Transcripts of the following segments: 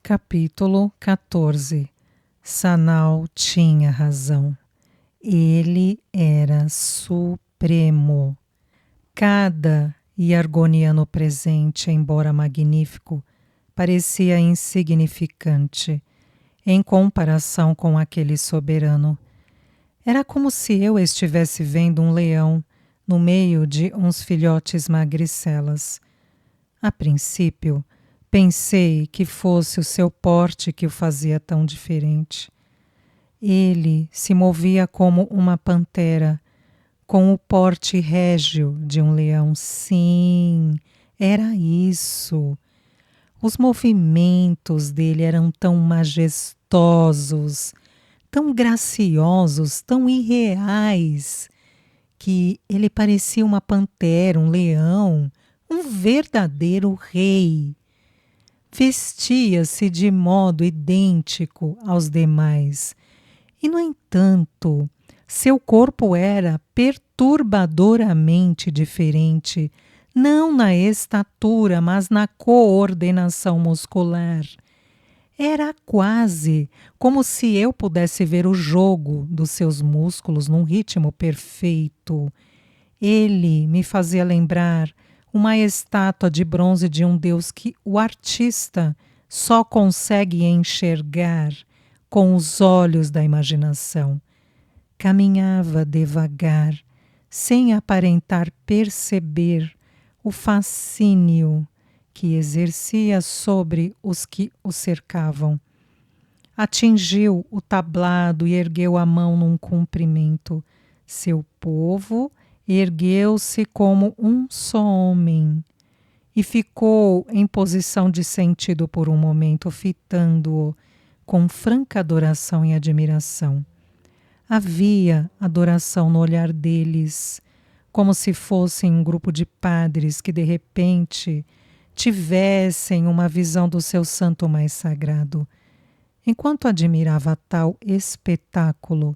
Capítulo 14. Sanal tinha razão. Ele era supremo. Cada Yargoniano presente, embora magnífico, parecia insignificante em comparação com aquele soberano. Era como se eu estivesse vendo um leão no meio de uns filhotes magricelas. A princípio, pensei que fosse o seu porte que o fazia tão diferente. Ele se movia como uma pantera, com o porte régio de um leão. Sim, era isso. Os movimentos dele eram tão majestosos, tão graciosos, tão irreais, que ele parecia uma pantera, um leão, um verdadeiro rei. Vestia-se de modo idêntico aos demais. E, no entanto, seu corpo era perturbadoramente diferente, não na estatura, mas na coordenação muscular. Era quase como se eu pudesse ver o jogo dos seus músculos num ritmo perfeito. Ele me fazia lembrar uma estátua de bronze de um deus que o artista só consegue enxergar com os olhos da imaginação. Caminhava devagar, sem aparentar perceber o fascínio que exercia sobre os que o cercavam. Atingiu o tablado e ergueu a mão num cumprimento. Seu povo ergueu-se como um só homem e ficou em posição de sentido por um momento, fitando-o com franca adoração e admiração. Havia adoração no olhar deles, como se fossem um grupo de padres que de repente tivessem uma visão do seu santo mais sagrado. Enquanto admirava tal espetáculo,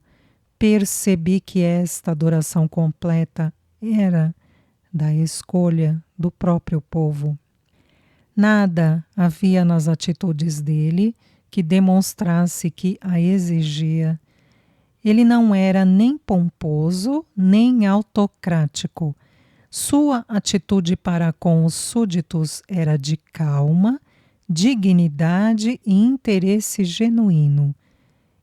percebi que esta adoração completa era da escolha do próprio povo. Nada havia nas atitudes dele que demonstrasse que a exigia. Ele não era nem pomposo, nem autocrático. Sua atitude para com os súditos era de calma, dignidade e interesse genuíno.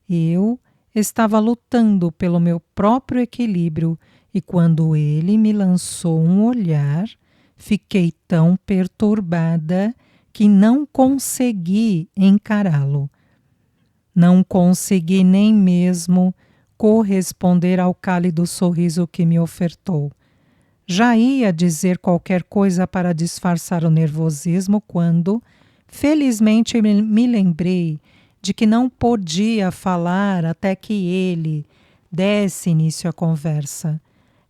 Eu estava lutando pelo meu próprio equilíbrio e quando ele me lançou um olhar, fiquei tão perturbada que não consegui encará-lo. Não consegui nem mesmo corresponder ao cálido sorriso que me ofertou. Já ia dizer qualquer coisa para disfarçar o nervosismo quando, felizmente, me lembrei de que não podia falar até que ele desse início à conversa.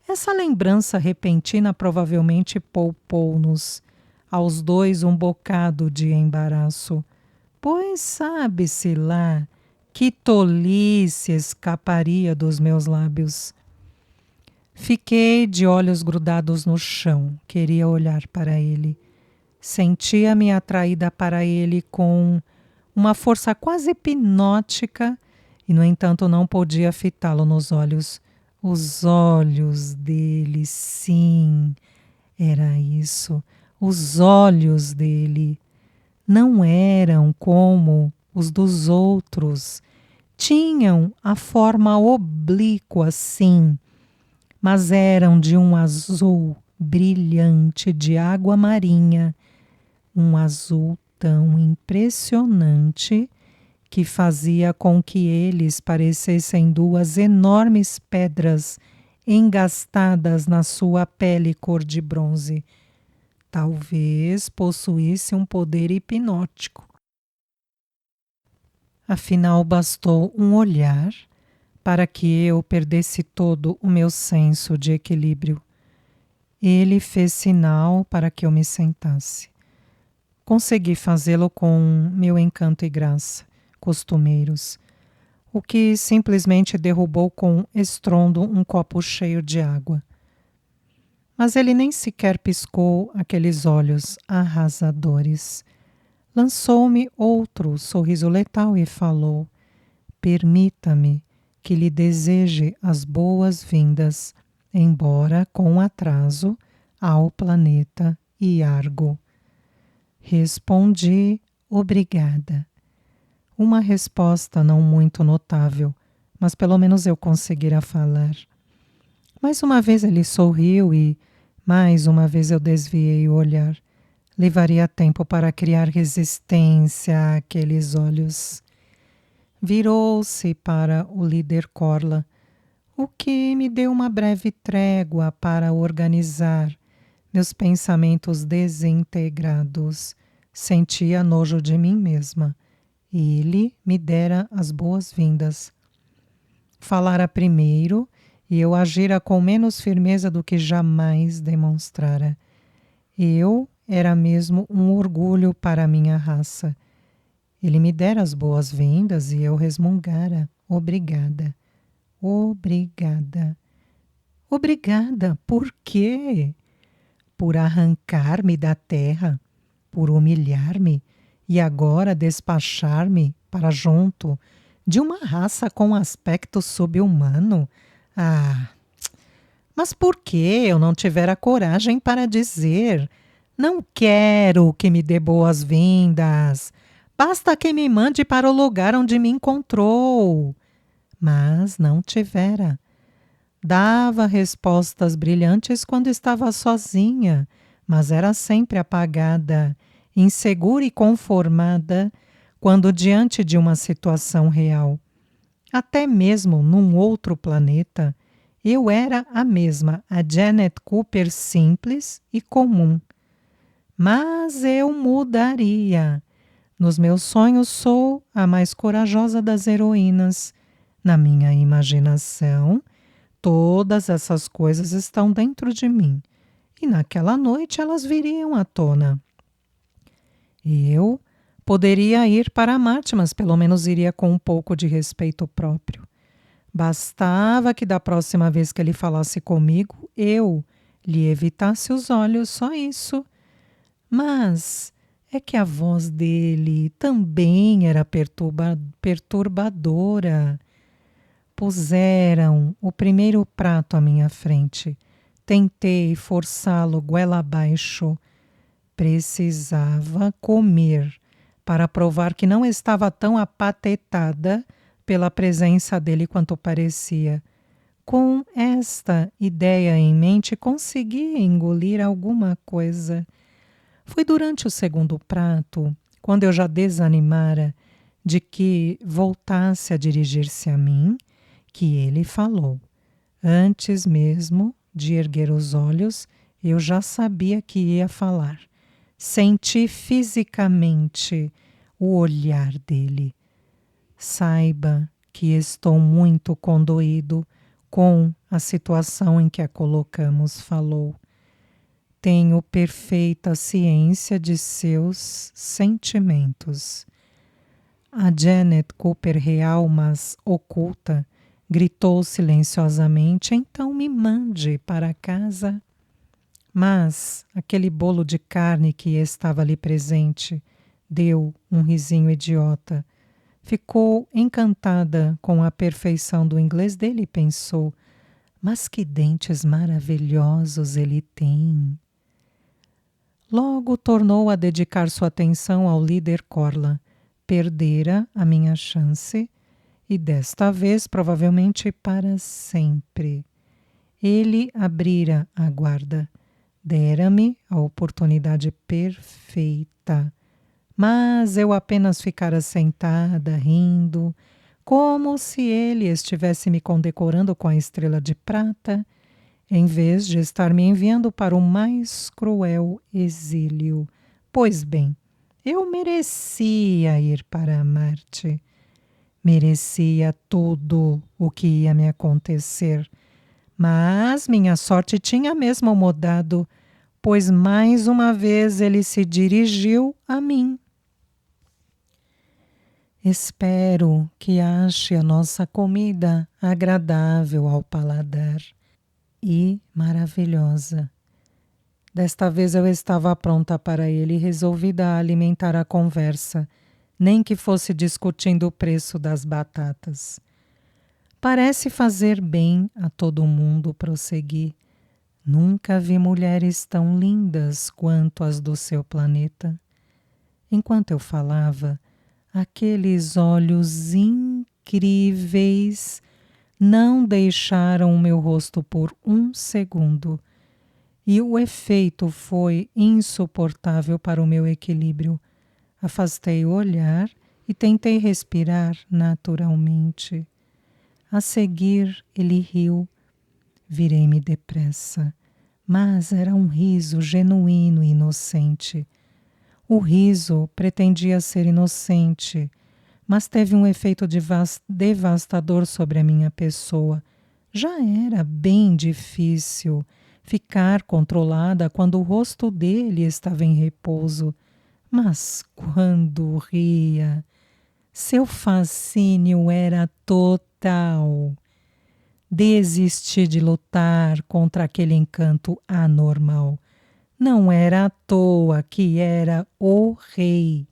Essa lembrança repentina provavelmente poupou-nos, aos dois, um bocado de embaraço. Pois sabe-se lá que tolice escaparia dos meus lábios. Fiquei de olhos grudados no chão, queria olhar para ele. Sentia-me atraída para ele com uma força quase hipnótica e, no entanto, não podia fitá-lo nos olhos. Os olhos dele, sim, era isso. Os olhos dele não eram como os dos outros. Tinham a forma oblíqua, sim, mas eram de um azul brilhante de água marinha, um azul tão impressionante que fazia com que eles parecessem duas enormes pedras engastadas na sua pele cor de bronze. Talvez possuísse um poder hipnótico. Afinal, bastou um olhar para que eu perdesse todo o meu senso de equilíbrio. Ele fez sinal para que eu me sentasse. Consegui fazê-lo com meu encanto e graça, costumeiros, o que simplesmente derrubou com estrondo um copo cheio de água. Mas ele nem sequer piscou aqueles olhos arrasadores. Lançou-me outro sorriso letal e falou: permita-me que lhe deseje as boas-vindas, embora com atraso, ao planeta Iargo. Respondi: obrigada. Uma resposta não muito notável, mas pelo menos eu conseguira falar. Mais uma vez ele sorriu e, mais uma vez eu desviei o olhar. Levaria tempo para criar resistência àqueles olhos. Virou-se para o líder Corla, o que me deu uma breve trégua para organizar meus pensamentos desintegrados. Sentia nojo de mim mesma. E ele me dera as boas-vindas. Falara primeiro e eu agira com menos firmeza do que jamais demonstrara. Eu era mesmo um orgulho para a minha raça. Ele me dera as boas-vindas e eu resmungara: obrigada, obrigada. Obrigada, por quê? Por arrancar-me da terra, por humilhar-me e agora despachar-me para junto de uma raça com aspecto subhumano? Ah, mas por que eu não tivera coragem para dizer: não quero que me dê boas-vindas, basta que me mande para o lugar onde me encontrou? Mas não tivera. Dava respostas brilhantes quando estava sozinha, mas era sempre apagada, insegura e conformada quando diante de uma situação real. Até mesmo num outro planeta, eu era a mesma, a Janet Cooper simples e comum. Mas eu mudaria. Nos meus sonhos sou a mais corajosa das heroínas. Na minha imaginação, todas essas coisas estão dentro de mim. E naquela noite elas viriam à tona. Eu poderia ir para Marte, mas pelo menos iria com um pouco de respeito próprio. Bastava que da próxima vez que ele falasse comigo, eu lhe evitasse os olhos, só isso. Mas é que a voz dele também era perturbadora. Puseram o primeiro prato à minha frente. Tentei forçá-lo goela abaixo. Precisava comer para provar que não estava tão apatetada pela presença dele quanto parecia. Com esta ideia em mente, consegui engolir alguma coisa. Foi durante o segundo prato, quando eu já desanimara de que voltasse a dirigir-se a mim, que ele falou. Antes mesmo de erguer os olhos, eu já sabia que ia falar. Senti fisicamente o olhar dele. Saiba que estou muito condoído com a situação em que a colocamos, falou. Tenho perfeita ciência de seus sentimentos. A Janet Cooper real, mas oculta, gritou silenciosamente: então me mande para casa. Mas aquele bolo de carne que estava ali presente deu um risinho idiota. Ficou encantada com a perfeição do inglês dele e pensou: mas que dentes maravilhosos ele tem. Logo tornou a dedicar sua atenção ao líder Corla. Perdera a minha chance e desta vez provavelmente para sempre. Ele abrira a guarda. Dera-me a oportunidade perfeita. Mas eu apenas ficara sentada, rindo, como se ele estivesse me condecorando com a estrela de prata, em vez de estar me enviando para o mais cruel exílio. Pois bem, eu merecia ir para Marte. Merecia tudo o que ia me acontecer. Mas minha sorte tinha mesmo mudado, pois mais uma vez ele se dirigiu a mim. Espero que ache a nossa comida agradável ao paladar e maravilhosa. Desta vez eu estava pronta para ele e resolvida a alimentar a conversa, nem que fosse discutindo o preço das batatas. Parece fazer bem a todo mundo, prossegui. Nunca vi mulheres tão lindas quanto as do seu planeta. Enquanto eu falava, aqueles olhos incríveis não deixaram o meu rosto por um segundo. E o efeito foi insuportável para o meu equilíbrio. Afastei o olhar e tentei respirar naturalmente. A seguir, ele riu. Virei-me depressa, mas era um riso genuíno e inocente. O riso pretendia ser inocente, mas teve um efeito devastador sobre a minha pessoa. Já era bem difícil ficar controlada quando o rosto dele estava em repouso, mas quando ria, seu fascínio era total. Desisti de lutar contra aquele encanto anormal. Não era à toa que era o rei.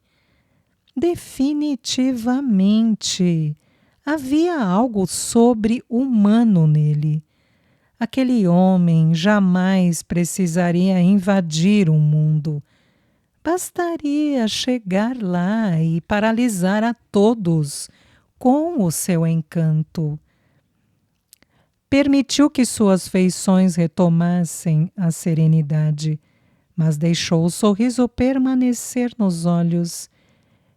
Definitivamente havia algo sobre-humano nele. Aquele homem jamais precisaria invadir o mundo. Bastaria chegar lá e paralisar a todos com o seu encanto. Permitiu que suas feições retomassem a serenidade, mas deixou o sorriso permanecer nos olhos.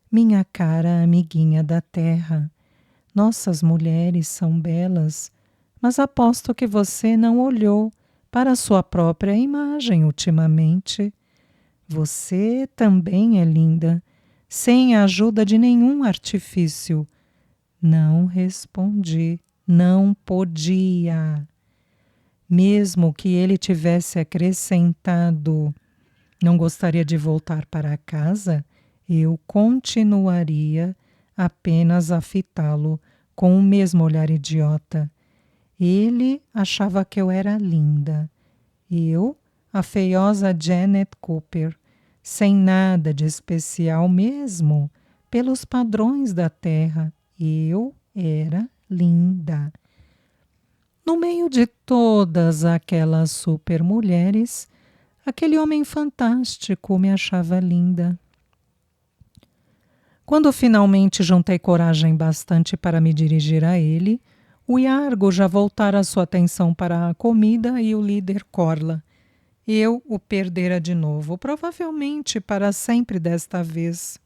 Minha cara amiguinha da terra, nossas mulheres são belas, mas aposto que você não olhou para sua própria imagem ultimamente. Você também é linda, sem a ajuda de nenhum artifício. Não respondi. Não podia. Mesmo que ele tivesse acrescentado, não gostaria de voltar para casa, eu continuaria apenas a fitá-lo com o mesmo olhar idiota. Ele achava que eu era linda. Eu, a feiosa Janet Cooper, sem nada de especial mesmo, pelos padrões da terra, eu era linda. No meio de todas aquelas super mulheres, aquele homem fantástico me achava linda. Quando finalmente juntei coragem bastante para me dirigir a ele, o Iargo já voltara sua atenção para a comida e o líder Corla. Eu o perdera de novo, provavelmente para sempre desta vez.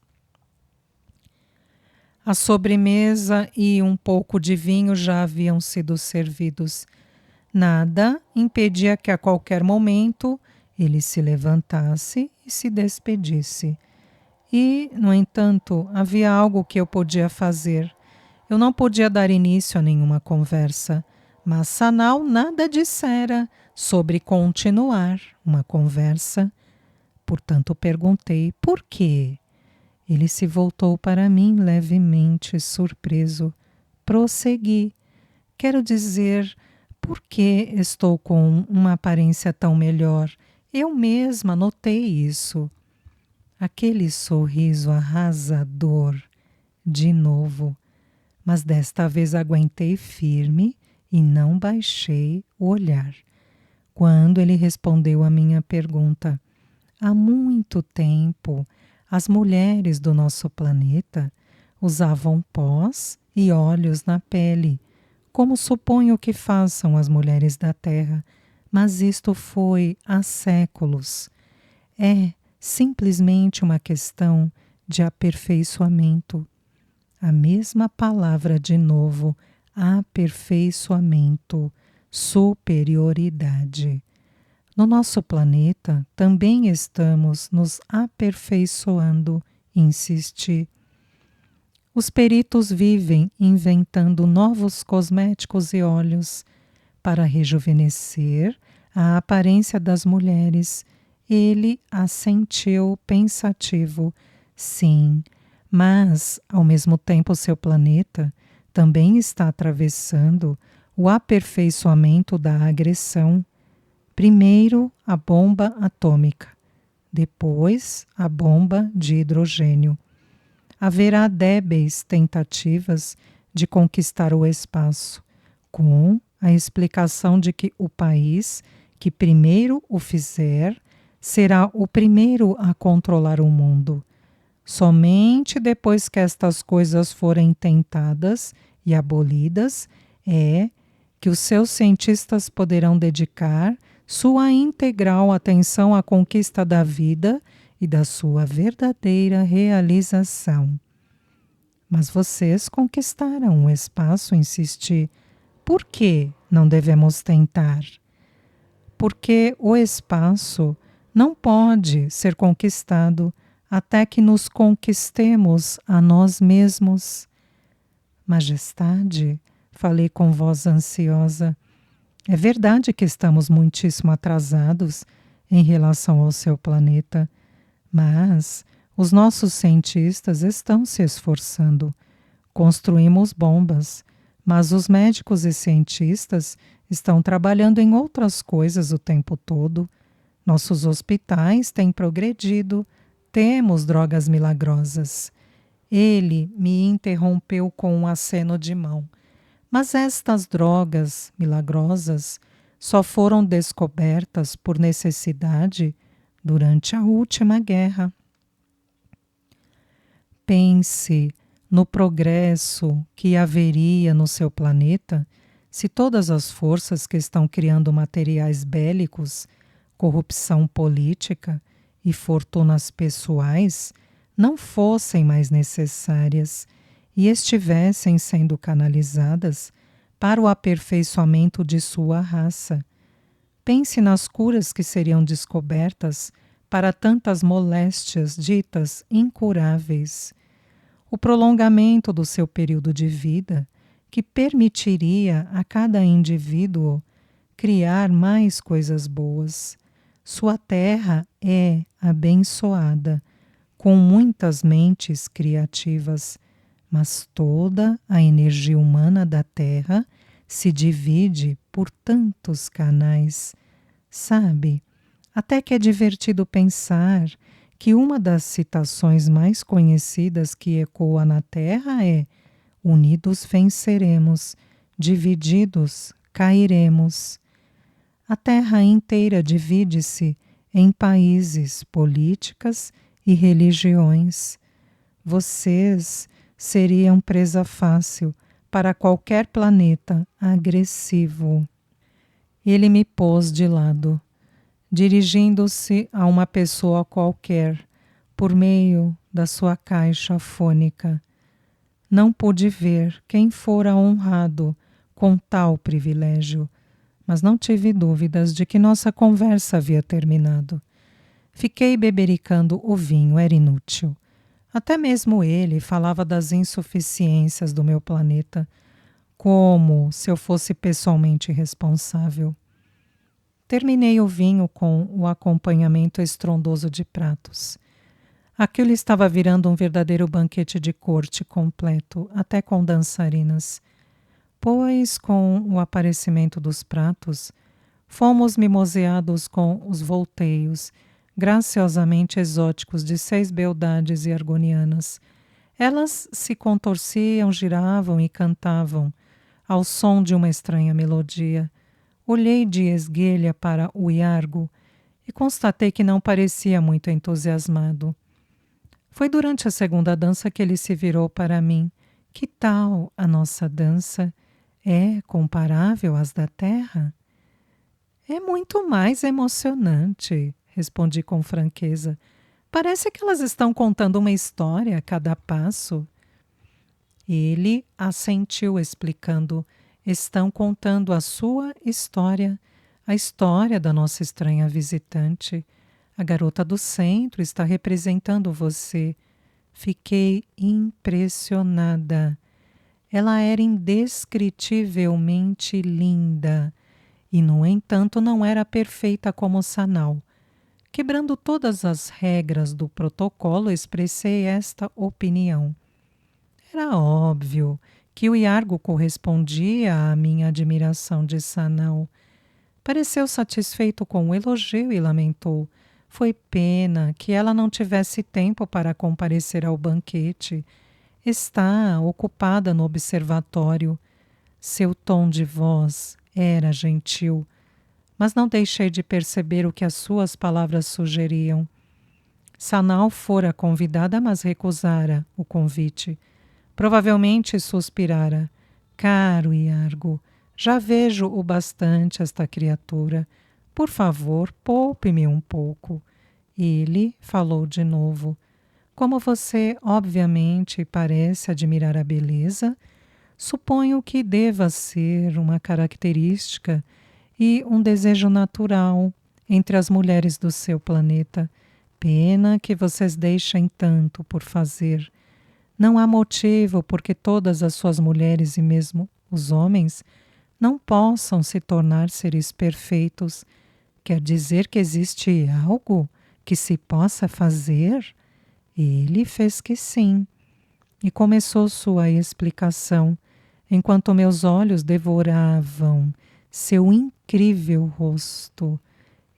A sobremesa e um pouco de vinho já haviam sido servidos. Nada impedia que a qualquer momento ele se levantasse e se despedisse. E, no entanto, havia algo que eu podia fazer. Eu não podia dar início a nenhuma conversa, mas Sanal nada dissera sobre continuar uma conversa. Portanto, perguntei por quê. Ele se voltou para mim levemente surpreso. Prossegui. Quero dizer, por que estou com uma aparência tão melhor? Eu mesma notei isso. Aquele sorriso arrasador, de novo. Mas desta vez aguentei firme e não baixei o olhar. Quando ele respondeu à minha pergunta, há muito tempo, as mulheres do nosso planeta usavam pós e óleos na pele, como suponho que façam as mulheres da Terra, mas isto foi há séculos. É simplesmente uma questão de aperfeiçoamento. A mesma palavra de novo, aperfeiçoamento, superioridade. No nosso planeta também estamos nos aperfeiçoando, insisti. Os peritos vivem inventando novos cosméticos e óleos para rejuvenescer a aparência das mulheres. Ele assentiu pensativo. Sim, mas, ao mesmo tempo, seu planeta também está atravessando o aperfeiçoamento da agressão. Primeiro a bomba atômica, depois a bomba de hidrogênio. Haverá débeis tentativas de conquistar o espaço, com a explicação de que o país que primeiro o fizer será o primeiro a controlar o mundo. Somente depois que estas coisas forem tentadas e abolidas é que os seus cientistas poderão dedicar sua integral atenção à conquista da vida e da sua verdadeira realização. Mas vocês conquistaram o espaço, insisti. Por que não devemos tentar? Porque o espaço não pode ser conquistado até que nos conquistemos a nós mesmos. Majestade, falei com voz ansiosa, é verdade que estamos muitíssimo atrasados em relação ao seu planeta, mas os nossos cientistas estão se esforçando. Construímos bombas, mas os médicos e cientistas estão trabalhando em outras coisas o tempo todo. Nossos hospitais têm progredido, temos drogas milagrosas. Ele me interrompeu com um aceno de mão. Mas estas drogas milagrosas só foram descobertas por necessidade durante a última guerra. Pense no progresso que haveria no seu planeta se todas as forças que estão criando materiais bélicos, corrupção política e fortunas pessoais não fossem mais necessárias e estivessem sendo canalizadas para o aperfeiçoamento de sua raça. Pense nas curas que seriam descobertas para tantas moléstias ditas incuráveis. O prolongamento do seu período de vida, que permitiria a cada indivíduo criar mais coisas boas. Sua terra é abençoada, com muitas mentes criativas, mas toda a energia humana da terra se divide por tantos canais. Sabe, até que é divertido pensar que uma das citações mais conhecidas que ecoa na terra é: unidos venceremos, divididos cairemos. A terra inteira divide-se em países, políticas e religiões. Vocês seriam presa fácil para qualquer planeta agressivo. Ele me pôs de lado, dirigindo-se a uma pessoa qualquer, por meio da sua caixa fônica. Não pude ver quem fora honrado com tal privilégio, mas não tive dúvidas de que nossa conversa havia terminado. Fiquei bebericando o vinho, era inútil. Até mesmo ele falava das insuficiências do meu planeta, como se eu fosse pessoalmente responsável. Terminei o vinho com o acompanhamento estrondoso de pratos. Aquilo estava virando um verdadeiro banquete de corte completo, até com dançarinas. Pois, com o aparecimento dos pratos, fomos mimoseados com os volteios, graciosamente exóticos de 6 beldades e argonianas. Elas se contorciam, giravam e cantavam, ao som de uma estranha melodia. Olhei de esguelha para o iargo e constatei que não parecia muito entusiasmado. Foi durante a segunda dança que ele se virou para mim. Que tal a nossa dança? É comparável às da terra? É muito mais emocionante, respondi com franqueza. Parece que elas estão contando uma história a cada passo. Ele assentiu, explicando: estão contando a sua história, a história da nossa estranha visitante. A garota do centro está representando você. Fiquei impressionada. Ela era indescritivelmente linda e, no entanto, não era perfeita como Sanal. Quebrando todas as regras do protocolo, expressei esta opinião. Era óbvio que o Iargo correspondia à minha admiração de Sanal, Pareceu satisfeito com o elogio e lamentou: foi pena que ela não tivesse tempo para comparecer ao banquete. Está ocupada no observatório. Seu tom de voz era gentil, mas não deixei de perceber o que as suas palavras sugeriam. Sanal fora convidada, mas recusara o convite. Provavelmente suspirara: caro Iargo, já vejo o bastante esta criatura. Por favor, poupe-me um pouco. Ele falou de novo: como você obviamente parece admirar a beleza, suponho que deva ser uma característica e um desejo natural entre as mulheres do seu planeta. Pena que vocês deixem tanto por fazer. Não há motivo por que todas as suas mulheres e mesmo os homens não possam se tornar seres perfeitos. Quer dizer que existe algo que se possa fazer? Ele fez que sim, e começou sua explicação, enquanto meus olhos devoravam seu incrível rosto.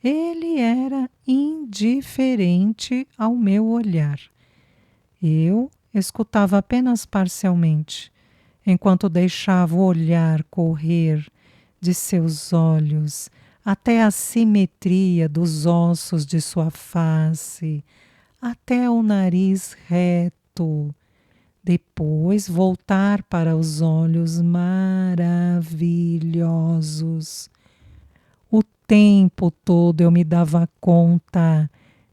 Ele era indiferente ao meu olhar. Eu escutava apenas parcialmente, enquanto deixava o olhar correr de seus olhos até a simetria dos ossos de sua face, até o nariz reto, depois voltar para os olhos maravilhosos. O tempo todo eu me dava conta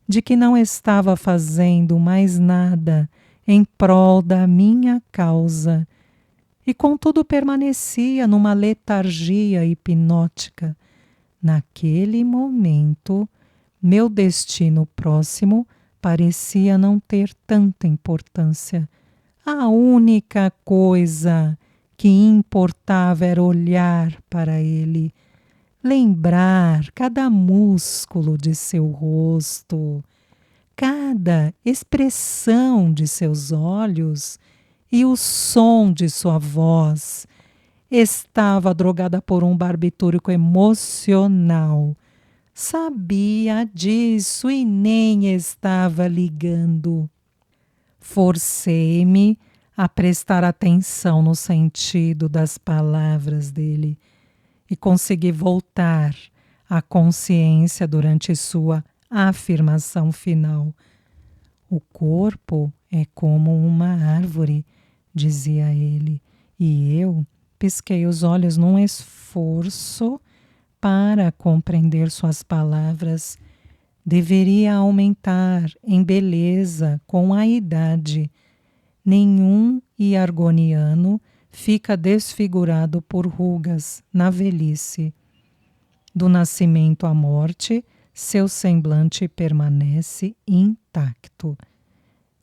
de que não estava fazendo mais nada em prol da minha causa, e contudo permanecia numa letargia hipnótica. Naquele momento, meu destino próximo parecia não ter tanta importância. A única coisa que importava era olhar para ele, lembrar cada músculo de seu rosto, cada expressão de seus olhos e o som de sua voz. Estava drogada por um barbitúrico emocional. Sabia disso e nem estava ligando. Forcei-me a prestar atenção no sentido das palavras dele e consegui voltar à consciência durante sua afirmação final. O corpo é como uma árvore, dizia ele, e eu pisquei os olhos num esforço para compreender suas palavras. Deveria aumentar em beleza com a idade. Nenhum iargoniano fica desfigurado por rugas na velhice. Do nascimento à morte, seu semblante permanece intacto.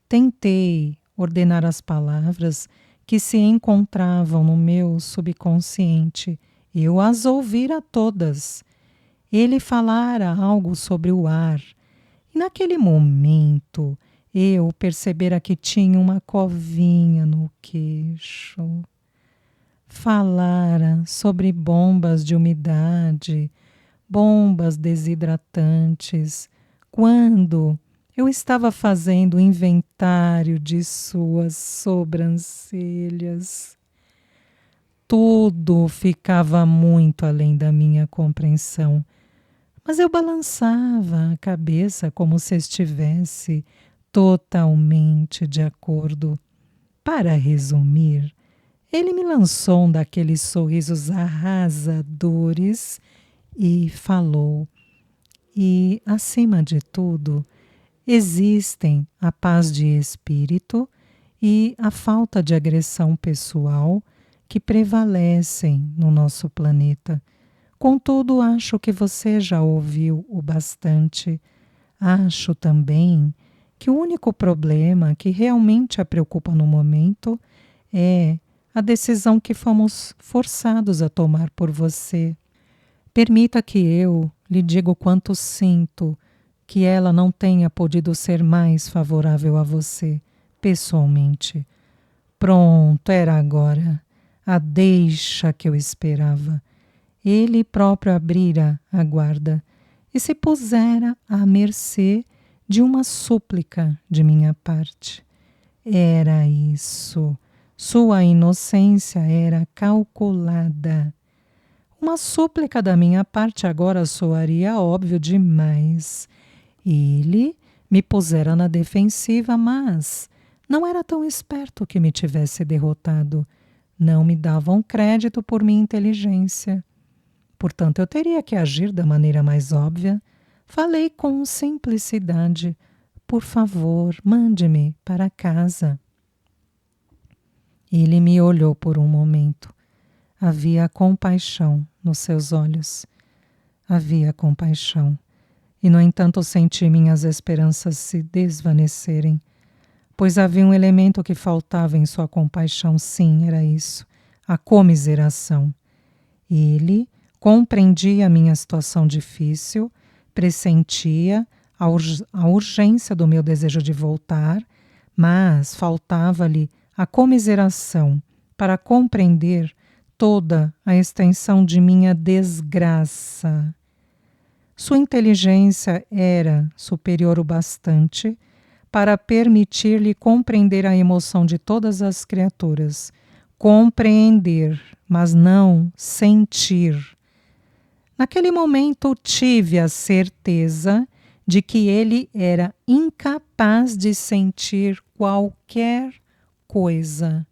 Tentei ordenar as palavras que se encontravam no meu subconsciente. Eu as ouvira todas. Ele falara algo sobre o ar, e naquele momento eu percebera que tinha uma covinha no queixo. Falara sobre bombas de umidade, bombas desidratantes, quando eu estava fazendo o inventário de suas sobrancelhas. Tudo ficava muito além da minha compreensão, mas eu balançava a cabeça como se estivesse totalmente de acordo. Para resumir, ele me lançou um daqueles sorrisos arrasadores e falou: e, acima de tudo, existem a paz de espírito e a falta de agressão pessoal que prevalecem no nosso planeta. Contudo, acho que você já ouviu o bastante. Acho também que o único problema que realmente a preocupa no momento é a decisão que fomos forçados a tomar por você. Permita que eu lhe diga o quanto sinto que ela não tenha podido ser mais favorável a você, pessoalmente. Pronto, era agora. A deixa que eu esperava. ele próprio abrira a guarda e se pusera à mercê de uma súplica de minha parte. Era isso. Sua inocência era calculada. Uma súplica da minha parte agora soaria óbvio demais. Ele me pusera na defensiva, mas não era tão esperto que me tivesse derrotado. Não me davam crédito por minha inteligência. Portanto, eu teria que agir da maneira mais óbvia. Falei com simplicidade. Por favor, mande-me para casa. Ele me olhou por um momento. Havia compaixão nos seus olhos. Havia compaixão. E, no entanto, senti minhas esperanças se desvanecerem. Pois havia um elemento que faltava em sua compaixão. Sim, era isso. A comiseração. Ele compreendia a minha situação difícil, pressentia a urgência do meu desejo de voltar, mas faltava-lhe a comiseração para compreender toda a extensão de minha desgraça. Sua inteligência era superior o bastante para permitir-lhe compreender a emoção de todas as criaturas. Compreender, mas não sentir. Naquele momento tive a certeza de que ele era incapaz de sentir qualquer coisa,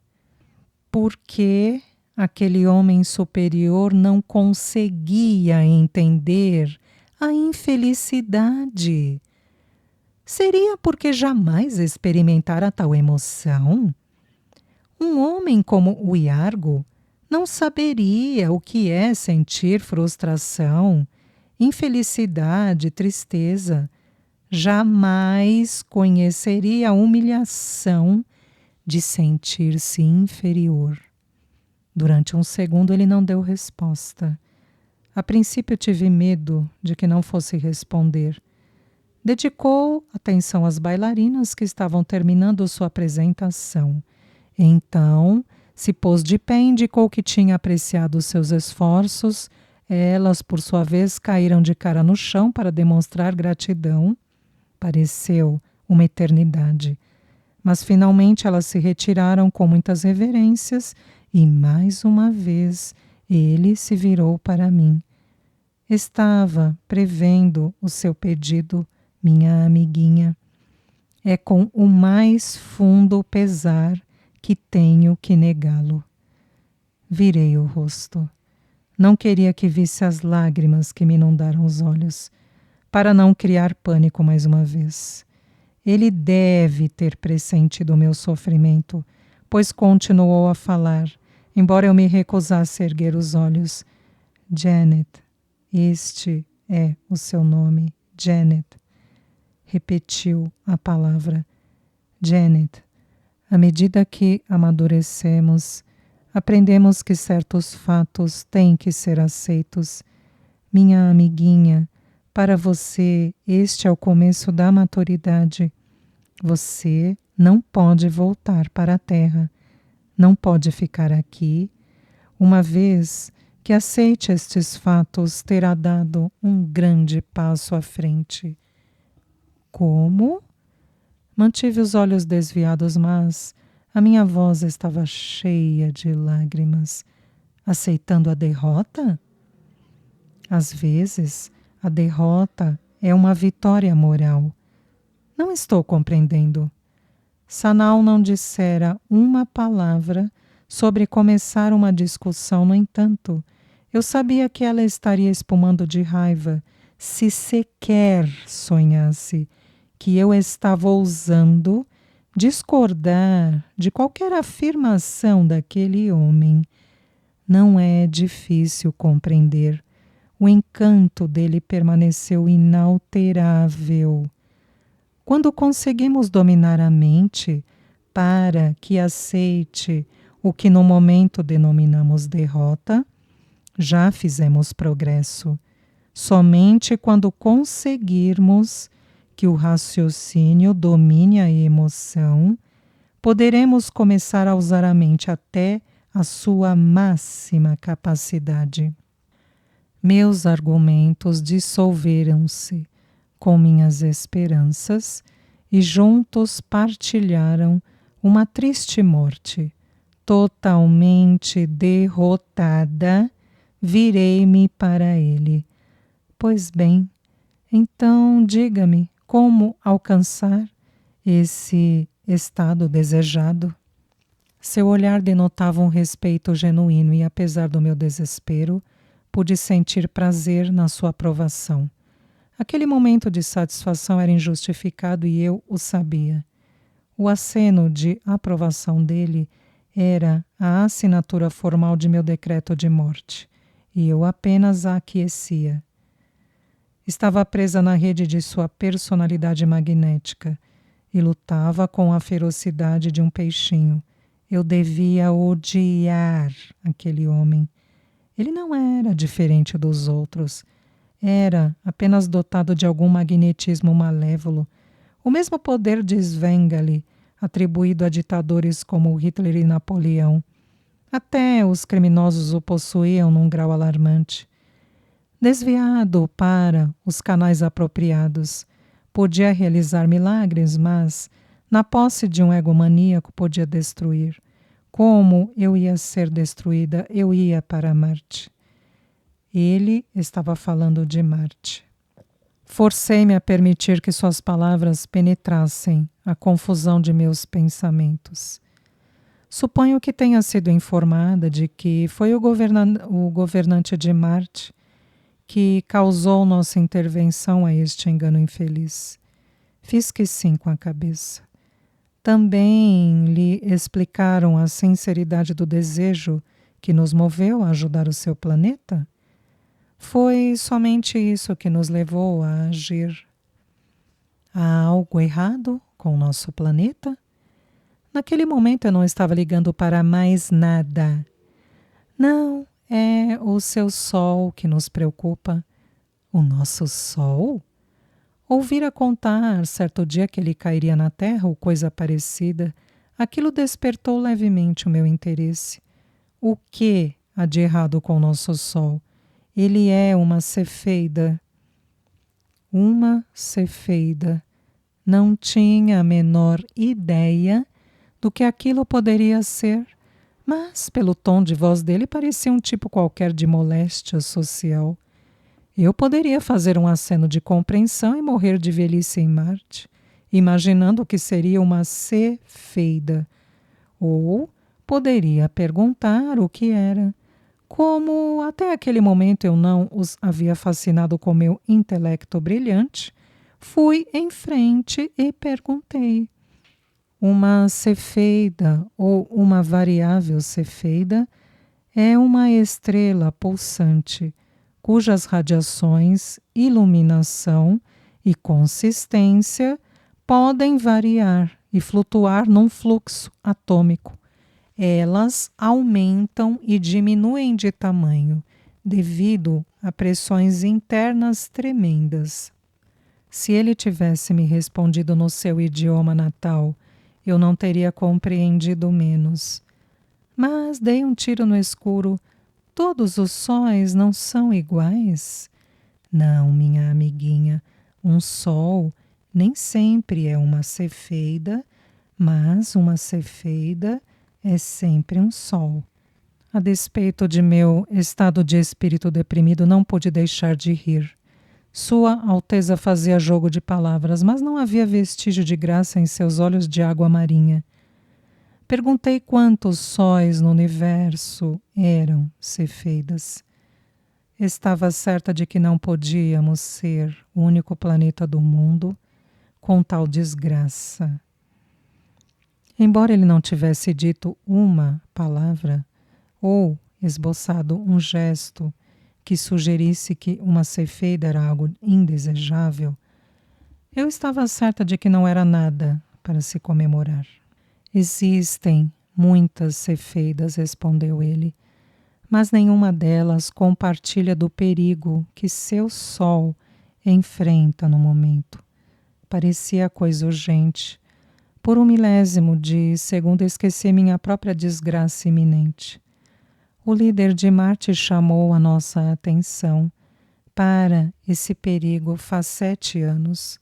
porque aquele homem superior não conseguia entender a infelicidade. Seria porque jamais experimentara tal emoção? Um homem como o Iargo não saberia o que é sentir frustração, infelicidade, tristeza. Jamais conheceria a humilhação de sentir-se inferior. Durante um segundo ele não deu resposta. A princípio tive medo de que não fosse responder. Dedicou atenção às bailarinas que estavam terminando sua apresentação. Então, se pôs de pé e indicou que tinha apreciado seus esforços. Elas, por sua vez, caíram de cara no chão para demonstrar gratidão. Pareceu uma eternidade. Mas finalmente elas se retiraram com muitas reverências e, mais uma vez, ele se virou para mim. Estava prevendo o seu pedido, minha amiguinha. É com o mais fundo pesar que tenho que negá-lo. Virei o rosto. Não queria que visse as lágrimas que me inundaram os olhos, para não criar pânico mais uma vez. Ele deve ter pressentido o meu sofrimento, pois continuou a falar, embora eu me recusasse a erguer os olhos. Janet, este é o seu nome, Janet. Repetiu a palavra. Janet, à medida que amadurecemos, aprendemos que certos fatos têm que ser aceitos. Minha amiguinha, para você este é o começo da maturidade. Você não pode voltar para a Terra. Não pode ficar aqui. Uma vez que aceite estes fatos, terá dado um grande passo à frente. Como? Mantive os olhos desviados, mas a minha voz estava cheia de lágrimas. Aceitando a derrota? Às vezes, a derrota é uma vitória moral. Não estou compreendendo. Sanal não dissera uma palavra sobre começar uma discussão, no entanto, eu sabia que ela estaria espumando de raiva se sequer sonhasse que eu estava ousando discordar de qualquer afirmação daquele homem. Não é difícil compreender. O encanto dele permaneceu inalterável. Quando conseguimos dominar a mente para que aceite o que no momento denominamos derrota, já fizemos progresso. Somente quando conseguirmos que o raciocínio domine a emoção, poderemos começar a usar a mente até a sua máxima capacidade. Meus argumentos dissolveram-se com minhas esperanças e juntos partilharam uma triste morte. Totalmente derrotada, virei-me para ele. Pois bem, então diga-me como alcançar esse estado desejado? Seu olhar denotava um respeito genuíno e, apesar do meu desespero, pude sentir prazer na sua aprovação. Aquele momento de satisfação era injustificado e eu o sabia. O aceno de aprovação dele era a assinatura formal de meu decreto de morte, e eu apenas a aquecia. Estava presa na rede de sua personalidade magnética e lutava com a ferocidade de um peixinho. Eu devia odiar aquele homem. Ele não era diferente dos outros. Era apenas dotado de algum magnetismo malévolo. O mesmo poder de Svengali, atribuído a ditadores como Hitler e Napoleão. Até os criminosos o possuíam num grau alarmante. Desviado para os canais apropriados, podia realizar milagres, mas, na posse de um ego maníaco, podia destruir. Como eu ia ser destruída, eu ia para Marte. Ele estava falando de Marte. Forcei-me a permitir que suas palavras penetrassem a confusão de meus pensamentos. Suponho que tenha sido informada de que foi o governante de Marte que causou nossa intervenção a este engano infeliz. Fiz que sim com a cabeça. Também lhe explicaram a sinceridade do desejo que nos moveu a ajudar o seu planeta? Foi somente isso que nos levou a agir. Há algo errado com o nosso planeta? Naquele momento eu não estava ligando para mais nada. Não, é o seu sol que nos preocupa. O nosso sol? Ouvira contar certo dia que ele cairia na Terra ou coisa parecida. Aquilo despertou levemente o meu interesse. O que há de errado com o nosso sol? Ele é uma cefeida. Uma cefeida. Não tinha a menor ideia do que aquilo poderia ser, mas pelo tom de voz dele parecia um tipo qualquer de moléstia social. Eu poderia fazer um aceno de compreensão e morrer de velhice em Marte, imaginando o que seria uma cefeida. Ou poderia perguntar o que era. Como até aquele momento eu não os havia fascinado com meu intelecto brilhante, fui em frente e perguntei. Uma cefeida ou uma variável cefeida é uma estrela pulsante cujas radiações, iluminação e consistência podem variar e flutuar num fluxo atômico. Elas aumentam e diminuem de tamanho devido a pressões internas tremendas. Se ele tivesse me respondido no seu idioma natal, eu não teria compreendido menos. Mas dei um tiro no escuro. Todos os sóis não são iguais? Não, minha amiguinha, um sol nem sempre é uma cefeida, mas uma cefeida é sempre um sol. A despeito de meu estado de espírito deprimido, não pude deixar de rir. Sua Alteza fazia jogo de palavras, mas não havia vestígio de graça em seus olhos de água marinha. Perguntei quantos sóis no universo eram cefeidas. Estava certa de que não podíamos ser o único planeta do mundo com tal desgraça. Embora ele não tivesse dito uma palavra ou esboçado um gesto que sugerisse que uma cefeida era algo indesejável, eu estava certa de que não era nada para se comemorar. Existem muitas cefeidas, respondeu ele, mas nenhuma delas compartilha do perigo que seu sol enfrenta no momento. Parecia coisa urgente. Por um milésimo de segundo esqueci minha própria desgraça iminente. O líder de Marte chamou a nossa atenção para esse perigo faz 7 anos.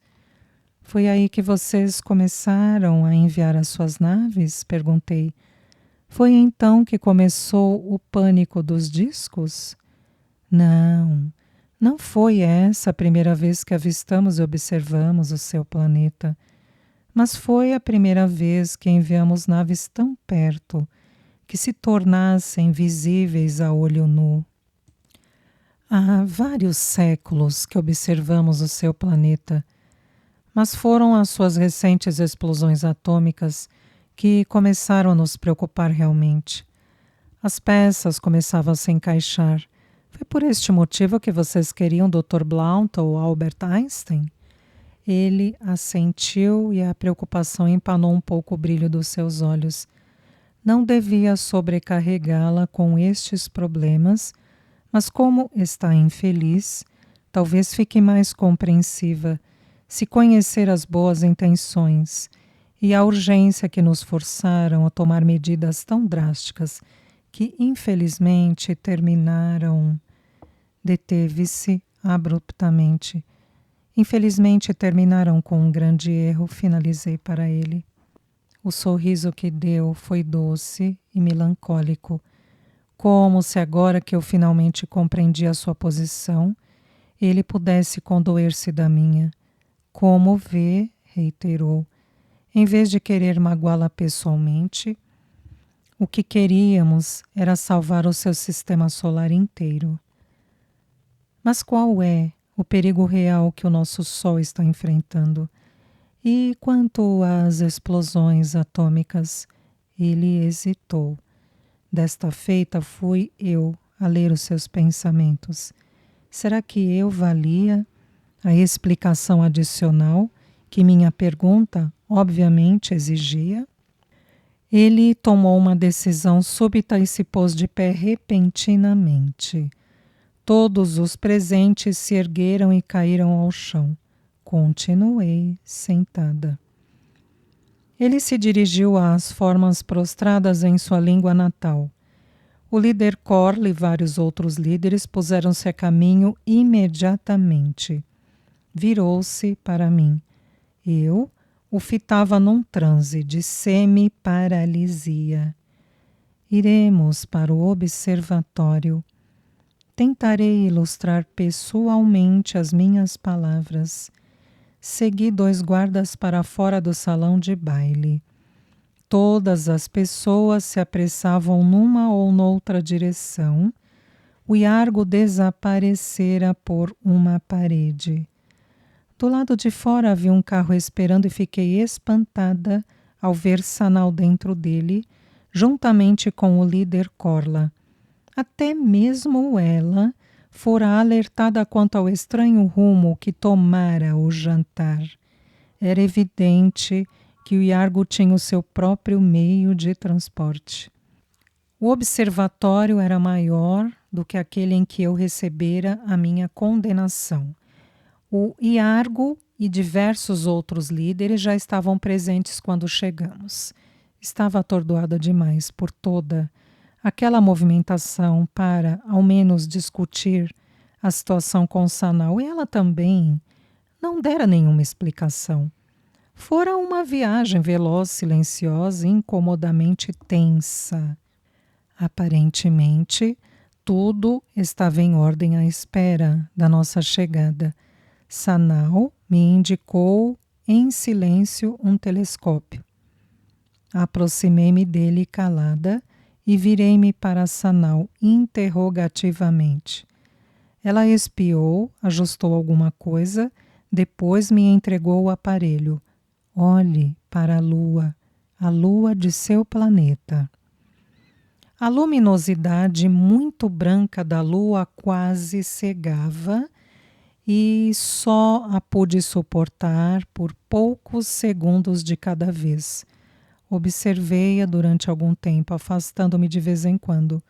Foi aí que vocês começaram a enviar as suas naves? Perguntei. Foi então que começou o pânico dos discos? Não, não foi essa a primeira vez que avistamos e observamos o seu planeta, mas foi a primeira vez que enviamos naves tão perto que se tornassem visíveis a olho nu. Há vários séculos que observamos o seu planeta, mas foram as suas recentes explosões atômicas que começaram a nos preocupar realmente. As peças começavam a se encaixar. Foi por este motivo que vocês queriam Dr. Blount ou Albert Einstein? Ele assentiu e a preocupação empanou um pouco o brilho dos seus olhos. Não devia sobrecarregá-la com estes problemas, mas como está infeliz, talvez fique mais compreensiva se conhecer as boas intenções e a urgência que nos forçaram a tomar medidas tão drásticas que infelizmente terminaram. Deteve-se abruptamente. Infelizmente terminaram com um grande erro, finalizei para ele. O sorriso que deu foi doce e melancólico, como se agora que eu finalmente compreendi a sua posição, ele pudesse condoer-se da minha. Como vê, reiterou, em vez de querer magoá-la pessoalmente, o que queríamos era salvar o seu sistema solar inteiro. Mas qual é o perigo real que o nosso Sol está enfrentando? E quanto às explosões atômicas? Ele hesitou. Desta feita fui eu a ler os seus pensamentos. Será que eu valia a explicação adicional que minha pergunta obviamente exigia? Ele tomou uma decisão súbita e se pôs de pé repentinamente. Todos os presentes se ergueram e caíram ao chão. Continuei sentada. Ele se dirigiu às formas prostradas em sua língua natal. O líder Corley e vários outros líderes puseram-se a caminho imediatamente. Virou-se para mim. Eu o fitava num transe de semi-paralisia. Iremos para o observatório. Tentarei ilustrar pessoalmente as minhas palavras. Segui 2 guardas para fora do salão de baile. Todas as pessoas se apressavam numa ou noutra direção. O Iargo desaparecera por uma parede. Do lado de fora havia um carro esperando e fiquei espantada ao ver Sanal dentro dele, juntamente com o líder Corla. Até mesmo ela fora alertada quanto ao estranho rumo que tomara o jantar. Era evidente que o Iargo tinha o seu próprio meio de transporte. O observatório era maior do que aquele em que eu recebera a minha condenação. O Iargo e diversos outros líderes já estavam presentes quando chegamos. Estava atordoada demais por toda aquela movimentação para, ao menos, discutir a situação com Sanal. E ela também não dera nenhuma explicação. Fora uma viagem veloz, silenciosa e incomodamente tensa. Aparentemente, tudo estava em ordem à espera da nossa chegada. Sanal me indicou em silêncio um telescópio. Aproximei-me dele calada e virei-me para Sanal interrogativamente. Ela espiou, ajustou alguma coisa, depois me entregou o aparelho. Olhe para a lua de seu planeta. A luminosidade muito branca da lua quase cegava e só a pude suportar por poucos segundos de cada vez. Observei-a durante algum tempo, afastando-me de vez em quando,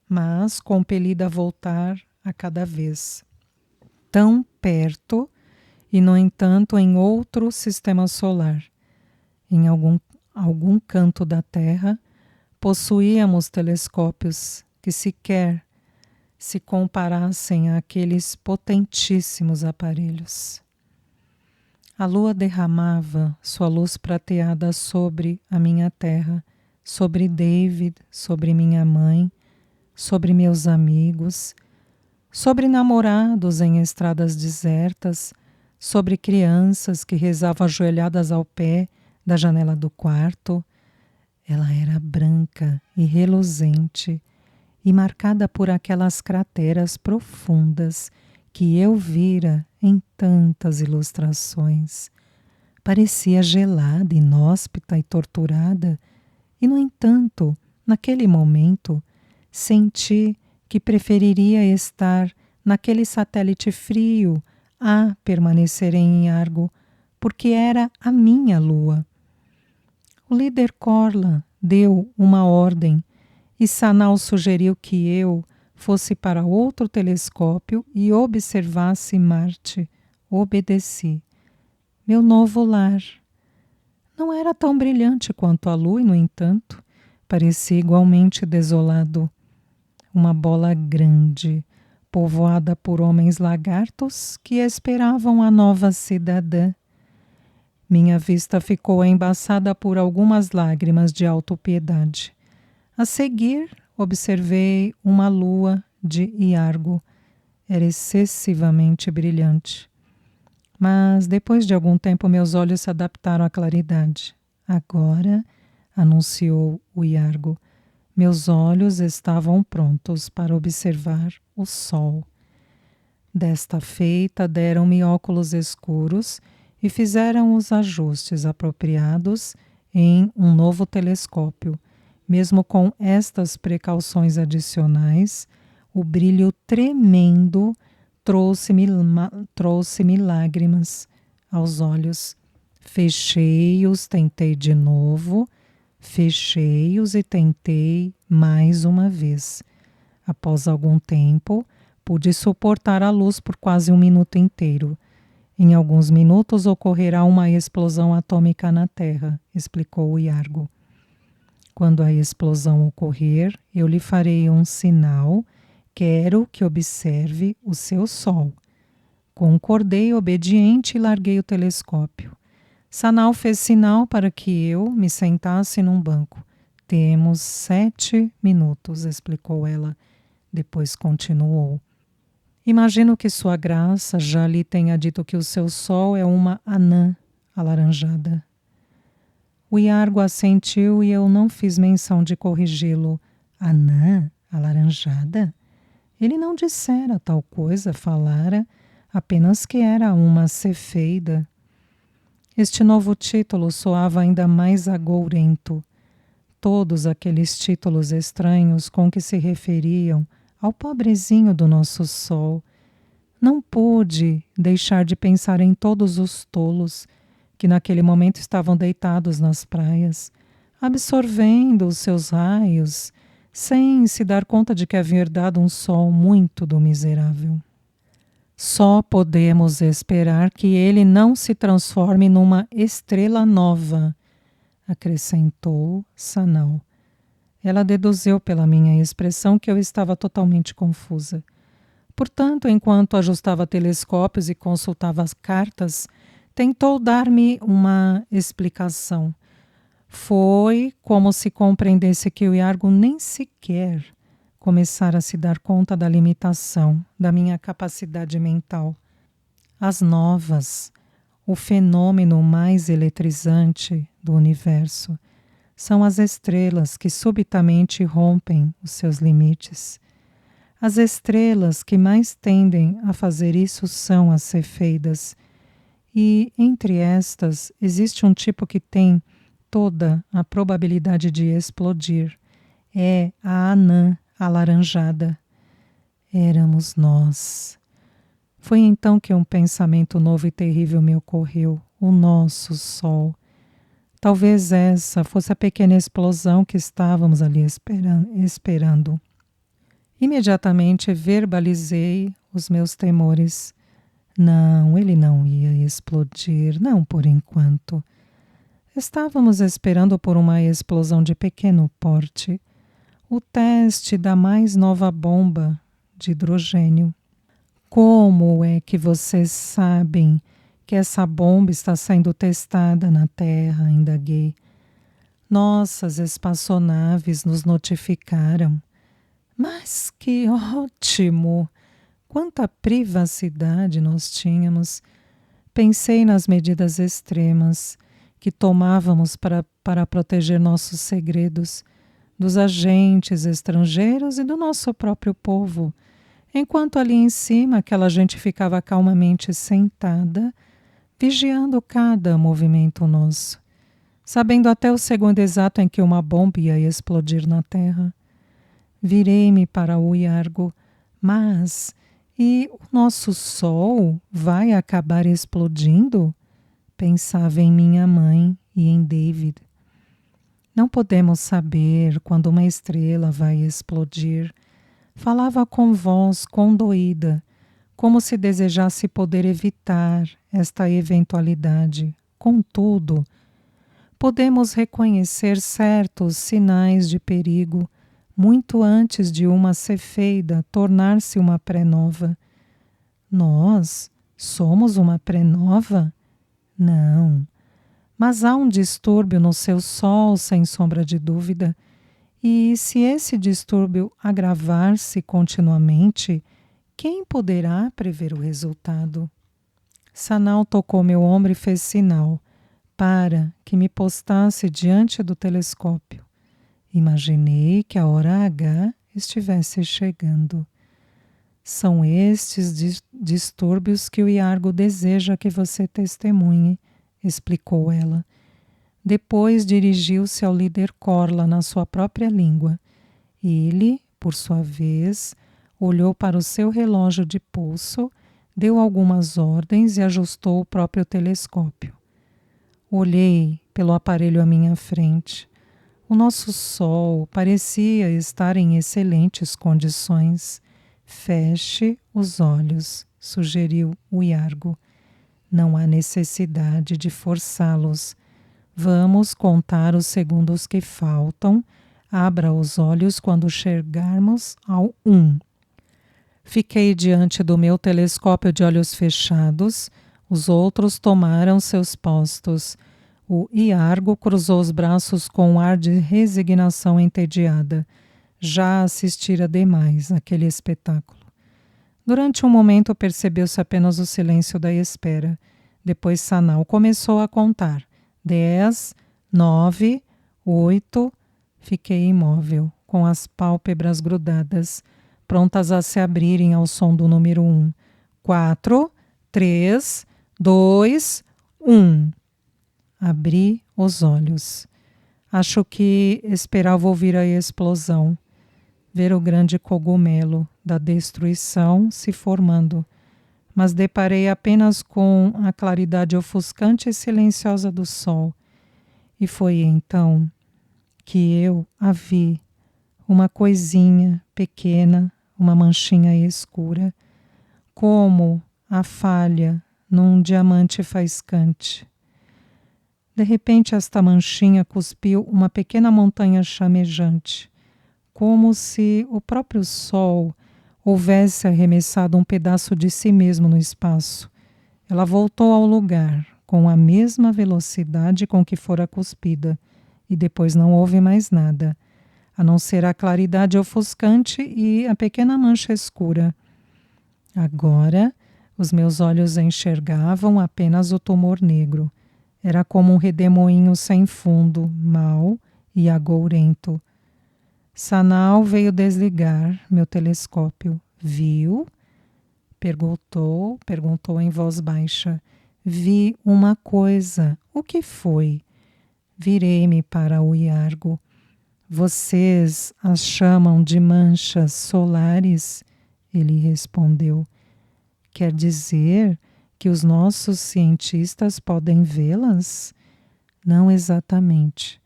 mas compelida a voltar a cada vez. Tão perto e, no entanto, em outro sistema solar. Em algum canto da Terra, possuíamos telescópios que sequer se comparassem àqueles potentíssimos aparelhos. A lua derramava sua luz prateada sobre a minha terra, sobre David, sobre minha mãe, sobre meus amigos, sobre namorados em estradas desertas, sobre crianças que rezavam ajoelhadas ao pé da janela do quarto. Ela era branca e reluzente e marcada por aquelas crateras profundas que eu vira em tantas ilustrações. Parecia gelada, inóspita e torturada, e, no entanto, naquele momento, senti que preferiria estar naquele satélite frio a permanecer em Iargo, porque era a minha lua. O líder Corla deu uma ordem e Sanal sugeriu que eu fosse para outro telescópio e observasse Marte. Obedeci. Meu novo lar. Não era tão brilhante quanto a lua e, no entanto, parecia igualmente desolado. Uma bola grande, povoada por homens lagartos que esperavam a nova cidadã. Minha vista ficou embaçada por algumas lágrimas de autopiedade. A seguir, observei uma lua de Iargo. Era excessivamente brilhante. Mas, depois de algum tempo, meus olhos se adaptaram à claridade. Agora, anunciou o Iargo, meus olhos estavam prontos para observar o sol. Desta feita, deram-me óculos escuros e fizeram os ajustes apropriados em um novo telescópio. Mesmo com estas precauções adicionais, o brilho tremendo trouxe-me lágrimas aos olhos. Fechei-os, tentei de novo, fechei-os e tentei mais uma vez. Após algum tempo, pude suportar a luz por quase um minuto inteiro. Em alguns minutos ocorrerá uma explosão atômica na Terra, explicou o Iargo. Quando a explosão ocorrer, eu lhe farei um sinal. Quero que observe o seu sol. Concordei obediente e larguei o telescópio. Sanal fez sinal para que eu me sentasse num banco. Temos 7 minutos, explicou ela. Depois continuou. Imagino que sua graça já lhe tenha dito que o seu sol é uma anã alaranjada. O Iargo assentiu e eu não fiz menção de corrigi-lo. Anã alaranjada? Ele não dissera tal coisa, falara apenas que era uma cefeida. Este novo título soava ainda mais agourento. Todos aqueles títulos estranhos com que se referiam ao pobrezinho do nosso sol. Não pude deixar de pensar em todos os tolos que naquele momento estavam deitados nas praias, absorvendo os seus raios, sem se dar conta de que havia dado um sol muito do miserável. Só podemos esperar que ele não se transforme numa estrela nova, acrescentou Sanal. Ela deduziu pela minha expressão que eu estava totalmente confusa. Portanto, enquanto ajustava telescópios e consultava as cartas, tentou dar-me uma explicação. Foi como se compreendesse que o Iargo nem sequer começara a se dar conta da limitação da minha capacidade mental. As novas, o fenômeno mais eletrizante do universo, são as estrelas que subitamente rompem os seus limites. As estrelas que mais tendem a fazer isso são as cefeidas, e entre estas existe um tipo que tem toda a probabilidade de explodir. É a anã alaranjada. Éramos nós. Foi então que um pensamento novo e terrível me ocorreu. O nosso sol. Talvez essa fosse a pequena explosão que estávamos ali esperando. Imediatamente verbalizei os meus temores. Não, ele não ia explodir, não por enquanto. Estávamos esperando por uma explosão de pequeno porte. o teste da mais nova bomba de hidrogênio. Como é que vocês sabem que essa bomba está sendo testada na Terra? Indaguei. Nossas espaçonaves nos notificaram. Mas que ótimo! Quanta privacidade nós tínhamos! Pensei nas medidas extremas que tomávamos para proteger nossos segredos dos agentes estrangeiros e do nosso próprio povo, enquanto ali em cima aquela gente ficava calmamente sentada, vigiando cada movimento nosso, sabendo até o segundo exato em que uma bomba ia explodir na terra. Virei-me para o Iargo, mas e o nosso sol vai acabar explodindo? Pensava em minha mãe e em David. Não podemos saber quando uma estrela vai explodir. Falava com voz condoída, como se desejasse poder evitar esta eventualidade. Contudo, podemos reconhecer certos sinais de perigo muito antes de uma cefeida tornar-se uma pré-nova. Nós somos uma pré-nova? Não. Mas há um distúrbio no seu sol, sem sombra de dúvida, e se esse distúrbio agravar-se continuamente, quem poderá prever o resultado? Sanal tocou meu ombro e fez sinal para que me postasse diante do telescópio. Imaginei que a hora H estivesse chegando. São estes distúrbios que o Iargo deseja que você testemunhe, explicou ela. Depois dirigiu-se ao líder Corla na sua própria língua. Ele, por sua vez, olhou para o seu relógio de pulso, deu algumas ordens e ajustou o próprio telescópio. Olhei pelo aparelho à minha frente. O nosso sol parecia estar em excelentes condições. Feche os olhos, sugeriu o Iargo. Não há necessidade de forçá-los. Vamos contar os segundos que faltam. Abra os olhos quando chegarmos ao 1. Fiquei diante do meu telescópio de olhos fechados. Os outros tomaram seus postos. O Iargo cruzou os braços com um ar de resignação entediada. Já assistira demais àquele espetáculo. Durante um momento percebeu-se apenas o silêncio da espera. Depois Sanal começou a contar. 10, 9, 8... Fiquei imóvel, com as pálpebras grudadas, prontas a se abrirem ao som do número 1. 4, 3, 2, 1. Abri os olhos. Acho que esperava ouvir a explosão, ver o grande cogumelo da destruição se formando, mas deparei apenas com a claridade ofuscante e silenciosa do sol. E foi então que eu a vi, uma coisinha pequena, uma manchinha escura, como a falha num diamante faiscante. De repente, esta manchinha cuspiu uma pequena montanha chamejante, como se o próprio sol houvesse arremessado um pedaço de si mesmo no espaço. Ela voltou ao lugar, com a mesma velocidade com que fora cuspida, e depois não houve mais nada, a não ser a claridade ofuscante e a pequena mancha escura. Agora, os meus olhos enxergavam apenas o tumor negro. Era como um redemoinho sem fundo, mau e agourento. Sanal veio desligar meu telescópio. Viu? Perguntou em voz baixa. Vi uma coisa. O que foi? Virei-me para o Iargo. Vocês as chamam de manchas solares? Ele respondeu. Quer dizer que os nossos cientistas podem vê-las? Não exatamente,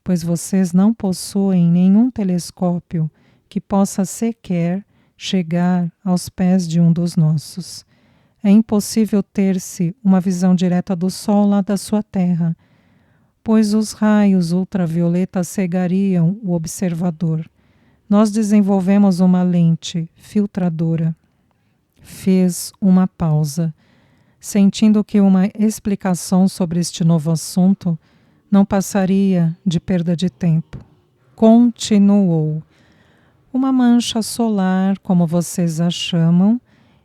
pois vocês não possuem nenhum telescópio que possa sequer chegar aos pés de um dos nossos. É impossível ter-se uma visão direta do Sol lá da sua Terra, pois os raios ultravioletas cegariam o observador. nós desenvolvemos uma lente filtradora. Fez uma pausa, sentindo que uma explicação sobre este novo assunto não passaria de perda de tempo. Continuou. Uma mancha solar, como vocês a chamam,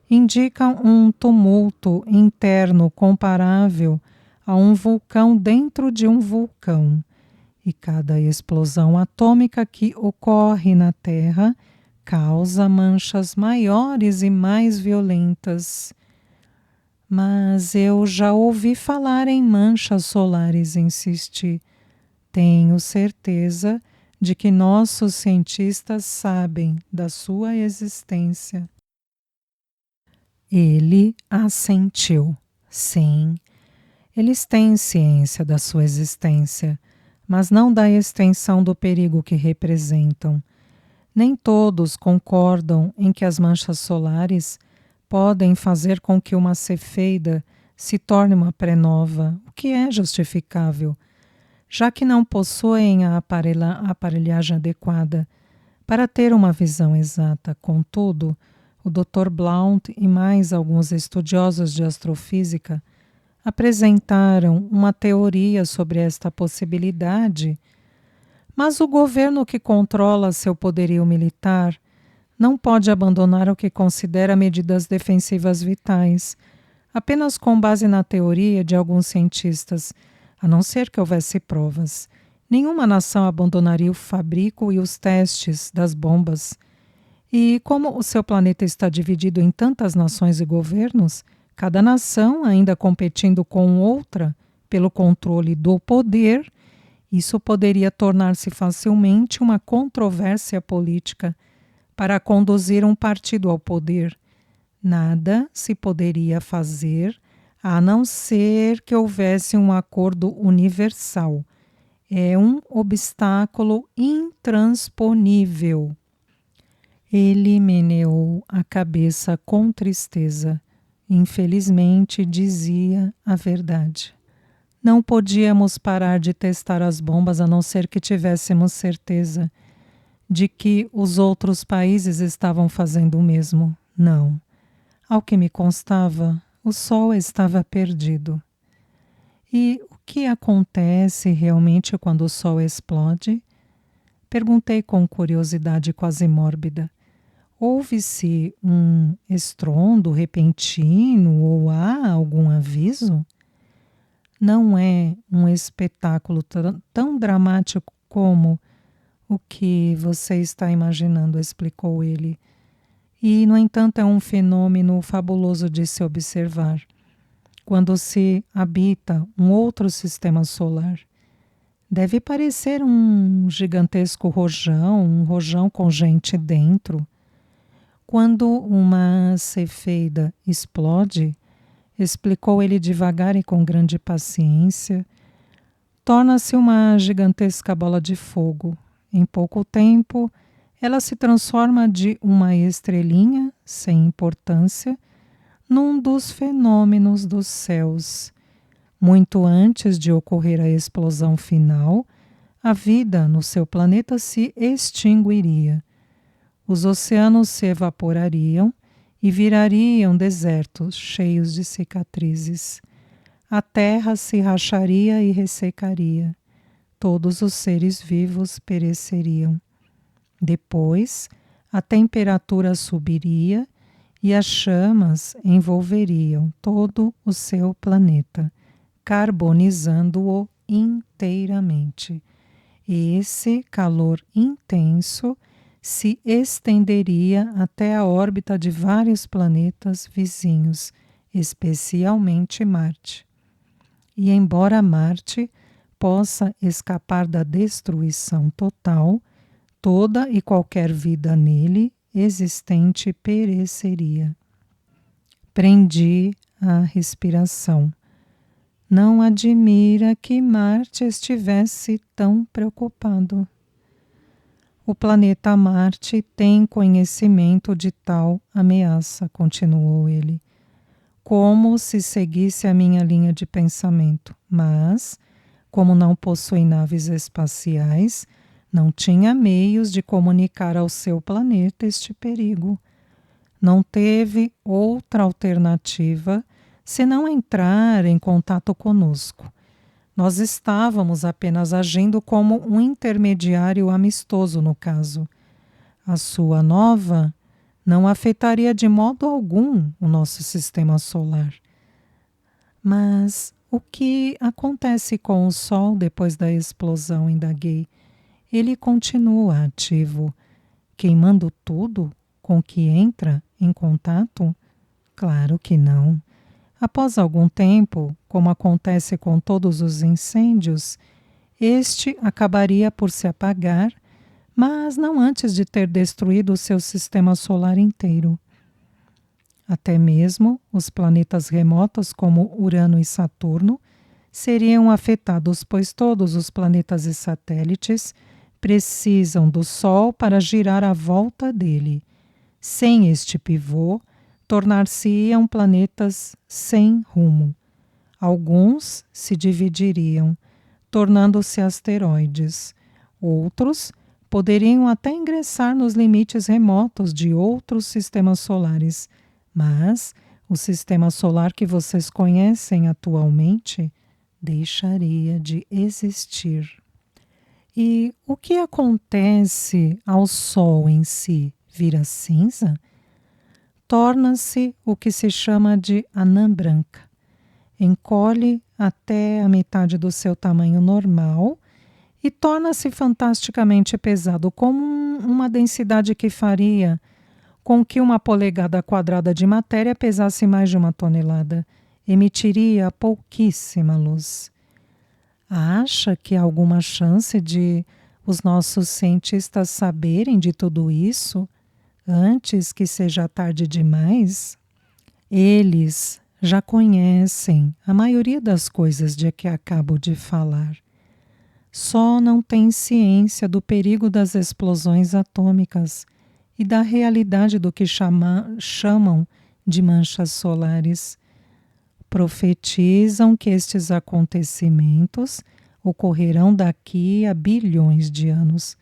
indica um tumulto interno comparável a um vulcão dentro de um vulcão. E cada explosão atômica que ocorre na Terra causa manchas maiores e mais violentas. Mas eu já ouvi falar em manchas solares, insisti. Tenho certeza de que nossos cientistas sabem da sua existência. Ele assentiu. Sim, eles têm ciência da sua existência, mas não da extensão do perigo que representam. Nem todos concordam em que as manchas solares podem fazer com que uma cefeida se torne uma pré-nova, o que é justificável, já que não possuem a aparelhagem adequada para ter uma visão exata. Contudo, o Dr. Blount e mais alguns estudiosos de astrofísica apresentaram uma teoria sobre esta possibilidade, mas o governo que controla seu poderio militar não pode abandonar o que considera medidas defensivas vitais, apenas com base na teoria de alguns cientistas, a não ser que houvesse provas. Nenhuma nação abandonaria o fabrico e os testes das bombas. E como o seu planeta está dividido em tantas nações e governos, cada nação ainda competindo com outra pelo controle do poder, isso poderia tornar-se facilmente uma controvérsia política para conduzir um partido ao poder. Nada se poderia fazer a não ser que houvesse um acordo universal. É um obstáculo intransponível. Ele meneou a cabeça com tristeza. Infelizmente, dizia a verdade. Não podíamos parar de testar as bombas a não ser que tivéssemos certeza de que os outros países estavam fazendo o mesmo. Não. Ao que me constava, o Sol estava perdido. E o que acontece realmente quando o Sol explode? Perguntei com curiosidade quase mórbida. Houve-se um estrondo repentino ou há algum aviso? Não é um espetáculo tão dramático como o que você está imaginando, explicou ele. E, no entanto, é um fenômeno fabuloso de se observar. Quando se habita um outro sistema solar, deve parecer um gigantesco rojão, um rojão com gente dentro. Quando uma cefeida explode, explicou ele devagar e com grande paciência, torna-se uma gigantesca bola de fogo. Em pouco tempo, ela se transforma de uma estrelinha sem importância num dos fenômenos dos céus. Muito antes de ocorrer a explosão final, a vida no seu planeta se extinguiria. Os oceanos se evaporariam e virariam desertos cheios de cicatrizes. A terra se racharia e ressecaria. Todos os seres vivos pereceriam. Depois, a temperatura subiria e as chamas envolveriam todo o seu planeta, carbonizando-o inteiramente. Esse calor intenso se estenderia até a órbita de vários planetas vizinhos, especialmente Marte. E embora Marte possa escapar da destruição total, toda e qualquer vida nele existente pereceria. Prendi a respiração. Não admira que Marte estivesse tão preocupado. O planeta Marte tem conhecimento de tal ameaça, continuou ele, como se seguisse a minha linha de pensamento, mas, como não possui naves espaciais, Não tinha meios de comunicar ao seu planeta este perigo. Não teve outra alternativa senão entrar em contato conosco. Nós estávamos apenas agindo como um intermediário amistoso no caso. A sua nova não afetaria de modo algum o nosso sistema solar. Mas o que acontece com o Sol depois da explosão? Indaguei. Ele continua ativo, queimando tudo com que entra em contato? Claro que não. Após algum tempo, como acontece com todos os incêndios, este acabaria por se apagar, mas não antes de ter destruído o seu sistema solar inteiro. Até mesmo os planetas remotos como Urano e Saturno seriam afetados, pois todos os planetas e satélites precisam do Sol para girar à volta dele. Sem este pivô, tornar-se-iam planetas sem rumo. Alguns se dividiriam, tornando-se asteroides. Outros poderiam até ingressar nos limites remotos de outros sistemas solares, mas o sistema solar que vocês conhecem atualmente deixaria de existir. E o que acontece ao Sol em si? Vira cinza? Torna-se o que se chama de anã branca. Encolhe até a metade do seu tamanho normal e torna-se fantasticamente pesado, com uma densidade que faria com que uma polegada quadrada de matéria pesasse mais de 1 tonelada. Emitiria pouquíssima luz. Acha que há alguma chance de os nossos cientistas saberem de tudo isso antes que seja tarde demais? Eles já conhecem a maioria das coisas de que acabo de falar. Só não têm ciência do perigo das explosões atômicas e da realidade do que chamam de manchas solares. Profetizam que estes acontecimentos ocorrerão daqui a bilhões de anos.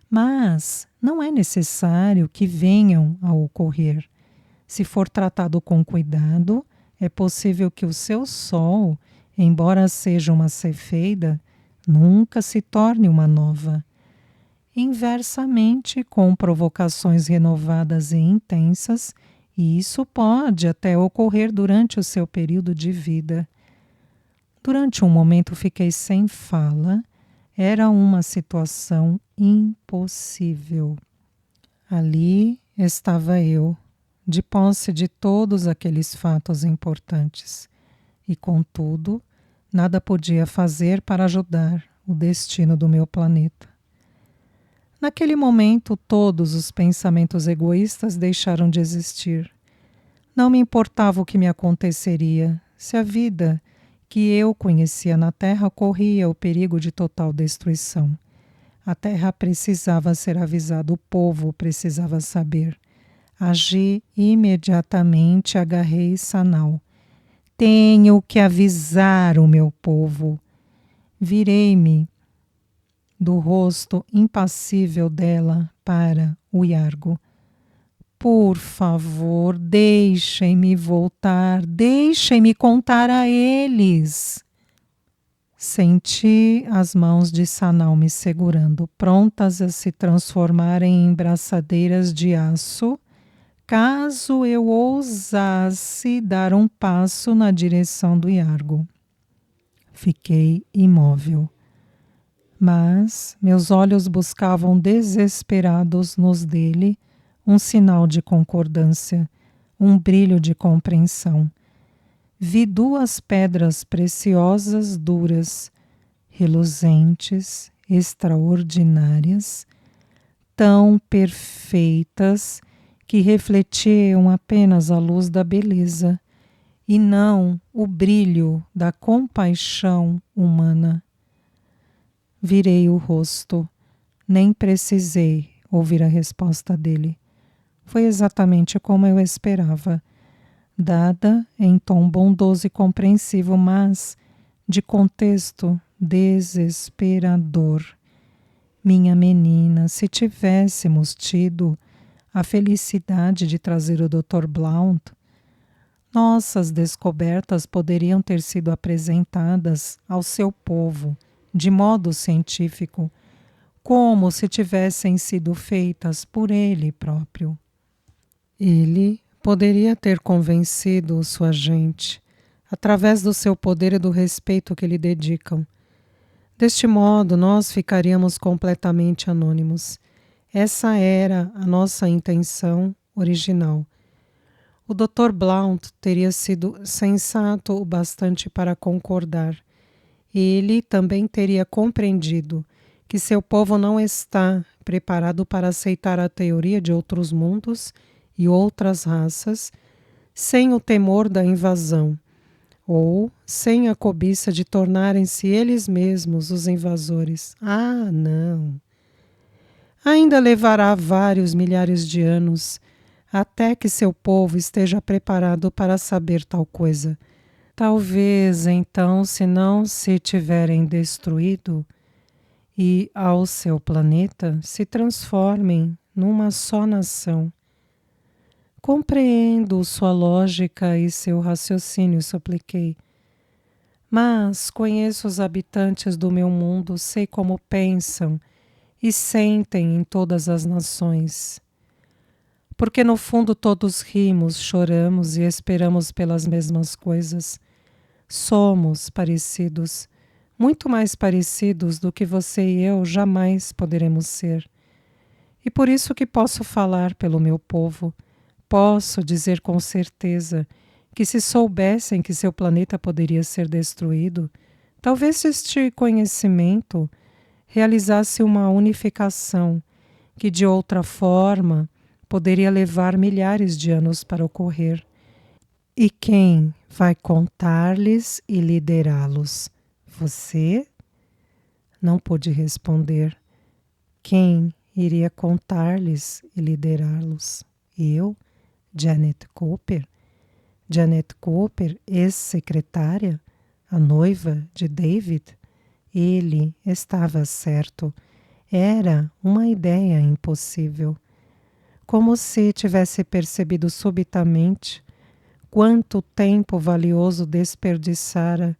Mas não é necessário que venham a ocorrer. Se for tratado com cuidado, é possível que o seu Sol, embora seja uma cefeida, nunca se torne uma nova. Inversamente, com provocações renovadas e intensas, e isso pode até ocorrer durante o seu período de vida. Durante um momento fiquei sem fala. Era uma situação impossível. Ali estava eu, de posse de todos aqueles fatos importantes. E, contudo, nada podia fazer para ajudar o destino do meu planeta. Naquele momento, todos os pensamentos egoístas deixaram de existir. Não me importava o que me aconteceria, se a vida que eu conhecia na Terra corria o perigo de total destruição. A Terra precisava ser avisada, o povo precisava saber. Agi imediatamente, agarrei Sanal. Tenho que avisar o meu povo. Virei-me do rosto impassível dela para o Iargo. Por favor, deixem-me voltar, deixem-me contar a eles. Senti as mãos de Sanal me segurando, prontas a se transformarem em braçadeiras de aço, caso eu ousasse dar um passo na direção do Iargo. Fiquei imóvel. Mas meus olhos buscavam desesperados nos dele um sinal de concordância, um brilho de compreensão. Vi 2 pedras preciosas duras, reluzentes, extraordinárias, tão perfeitas que refletiam apenas a luz da beleza e não o brilho da compaixão humana. Virei o rosto. Nem precisei ouvir a resposta dele. Foi exatamente como eu esperava, dada em tom bondoso e compreensivo, mas de contexto desesperador. Minha menina, se tivéssemos tido a felicidade de trazer o Dr. Blount, nossas descobertas poderiam ter sido apresentadas ao seu povo de modo científico, como se tivessem sido feitas por ele próprio. Ele poderia ter convencido sua gente, através do seu poder e do respeito que lhe dedicam. Deste modo, nós ficaríamos completamente anônimos. Essa era a nossa intenção original. O Dr. Blount teria sido sensato o bastante para concordar. Ele também teria compreendido que seu povo não está preparado para aceitar a teoria de outros mundos e outras raças sem o temor da invasão, ou sem a cobiça de tornarem-se eles mesmos os invasores. Ah, não! Ainda levará vários milhares de anos até que seu povo esteja preparado para saber tal coisa. Talvez, então, se não se tiverem destruído e ao seu planeta se transformem numa só nação. Compreendo sua lógica e seu raciocínio, supliquei. Mas conheço os habitantes do meu mundo, sei como pensam e sentem em todas as nações. Porque no fundo todos rimos, choramos e esperamos pelas mesmas coisas. Somos parecidos, muito mais parecidos do que você e eu jamais poderemos ser. E por isso que posso falar pelo meu povo, posso dizer com certeza que se soubessem que seu planeta poderia ser destruído, talvez este conhecimento realizasse uma unificação que de outra forma poderia levar milhares de anos para ocorrer. E quem vai contar-lhes e liderá-los? Você? Não pude responder. Quem iria contar-lhes e liderá-los? Eu? Janet Cooper? Janet Cooper, ex-secretária? A noiva de David? Ele estava certo. Era uma ideia impossível. Como se tivesse percebido subitamente quanto tempo valioso desperdiçara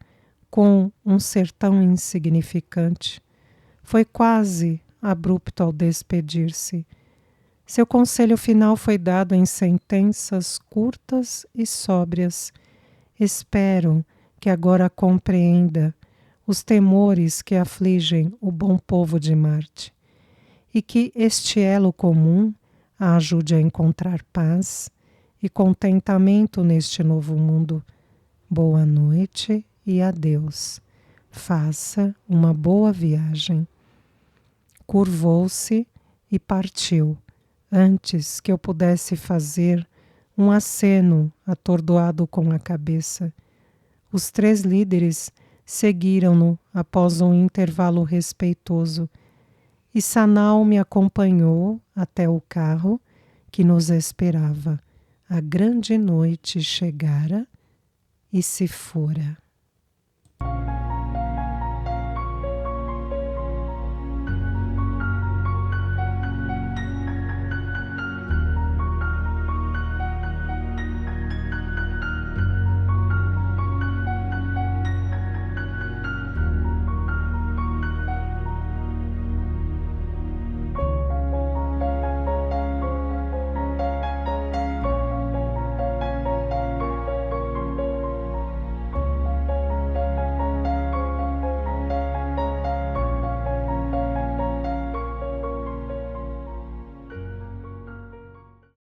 com um ser tão insignificante. Foi quase abrupto ao despedir-se. Seu conselho final foi dado em sentenças curtas e sóbrias. Espero que agora compreenda os temores que afligem o bom povo de Marte e que este elo comum a ajude a encontrar paz e contentamento neste novo mundo. Boa noite e adeus. Faça uma boa viagem. Curvou-se e partiu, antes que eu pudesse fazer um aceno atordoado com a cabeça. Os 3 líderes seguiram-no após um intervalo respeitoso, e Sanal me acompanhou até o carro que nos esperava. A grande noite chegara e se fora.